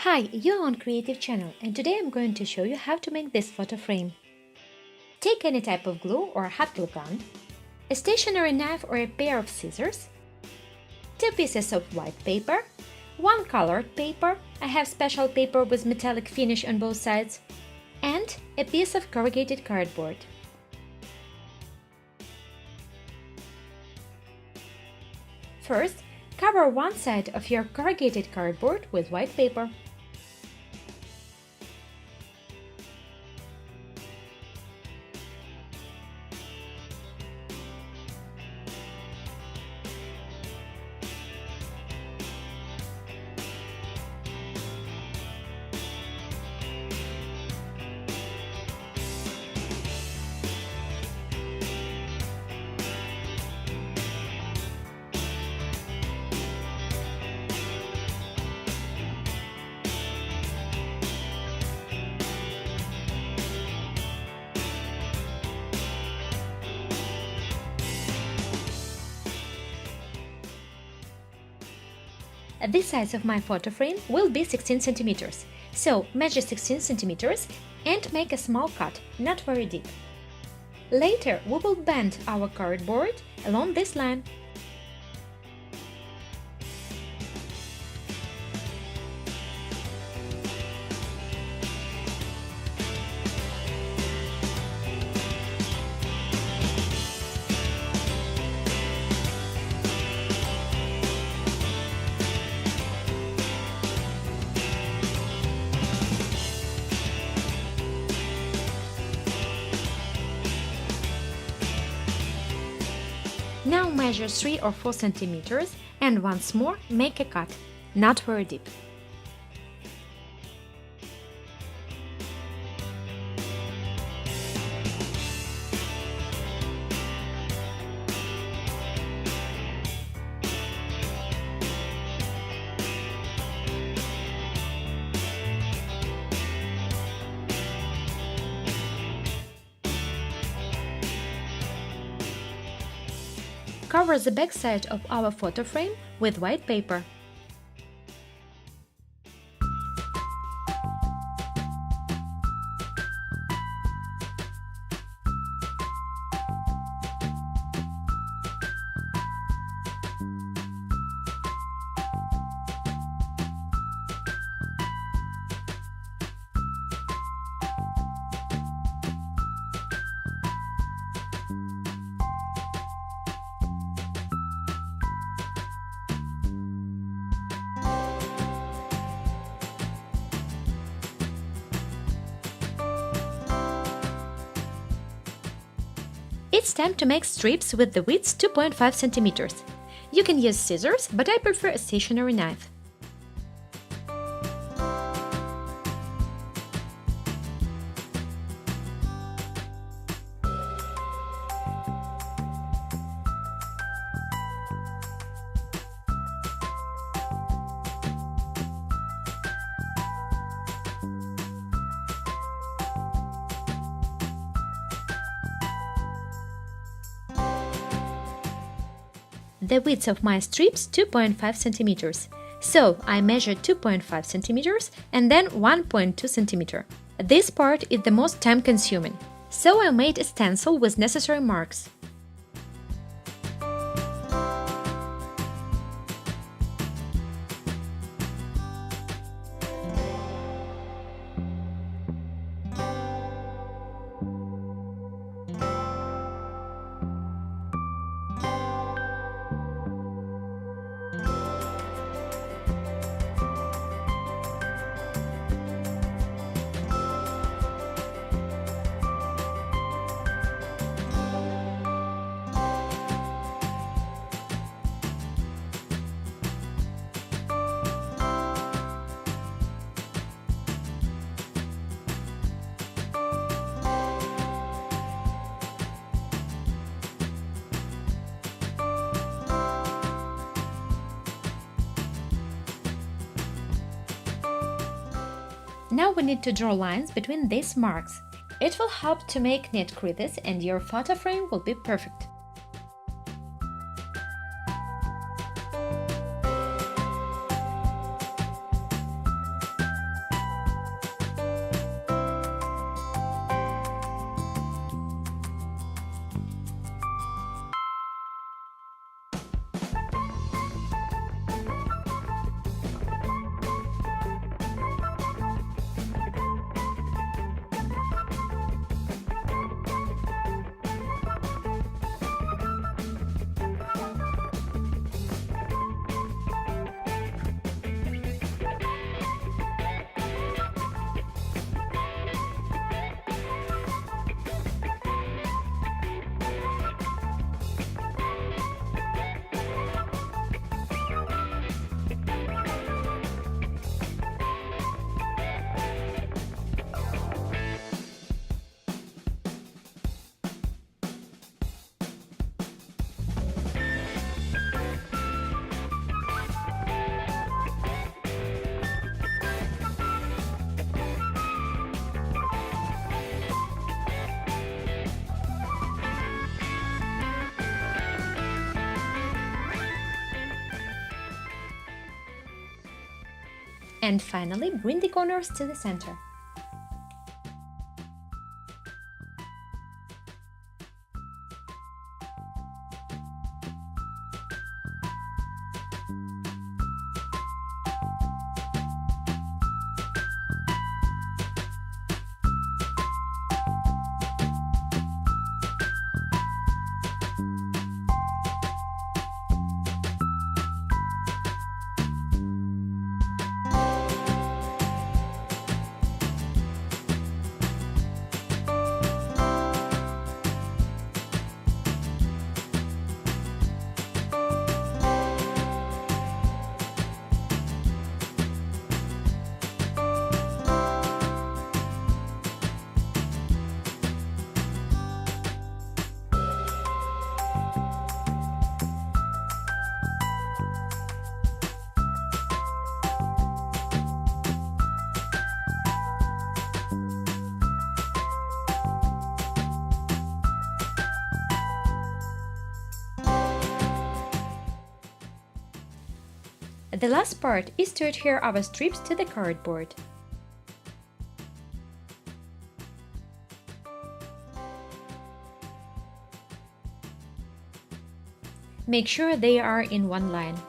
Hi, you're on Creative Channel and today I'm going to show you how to make this photo frame. Take any type of glue or hot glue gun, a stationery knife or a pair of scissors, 2 pieces of white paper, 1 colored paper, I have special paper with metallic finish on both sides, and a piece of corrugated cardboard. First, cover one side of your corrugated cardboard with white paper. The size of my photo frame will be 16 centimeters, so measure 16 centimeters and make a small cut, not very deep. Later, we will bend our cardboard along this line. Now measure 3 or 4 centimeters and once more make a cut, not very deep. Cover the back side of our photo frame with white paper. It's time to make strips with the width 2.5 centimeters. You can use scissors, but I prefer a stationery knife. The width of my strips 2.5 centimeters. So I measured 2.5 centimeters and then 1.2 centimeter. This part is the most time-consuming. So I made a stencil with necessary marks. Now we need to draw lines between these marks. It will help to make neat creases and your photo frame will be perfect. And finally, bring the corners to the center. The last part is to adhere our strips to the cardboard. Make sure they are in one line.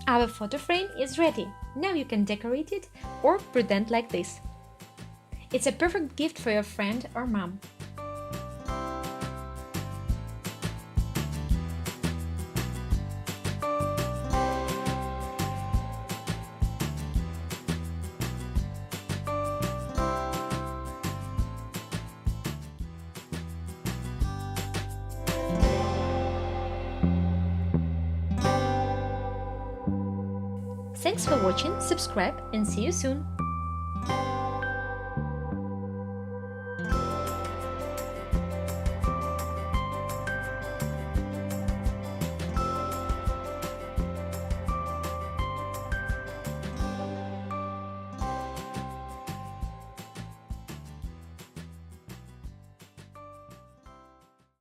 Our photo frame is ready. Now you can decorate it or present like this. It's a perfect gift for your friend or mom. Thanks for watching, subscribe and see you soon!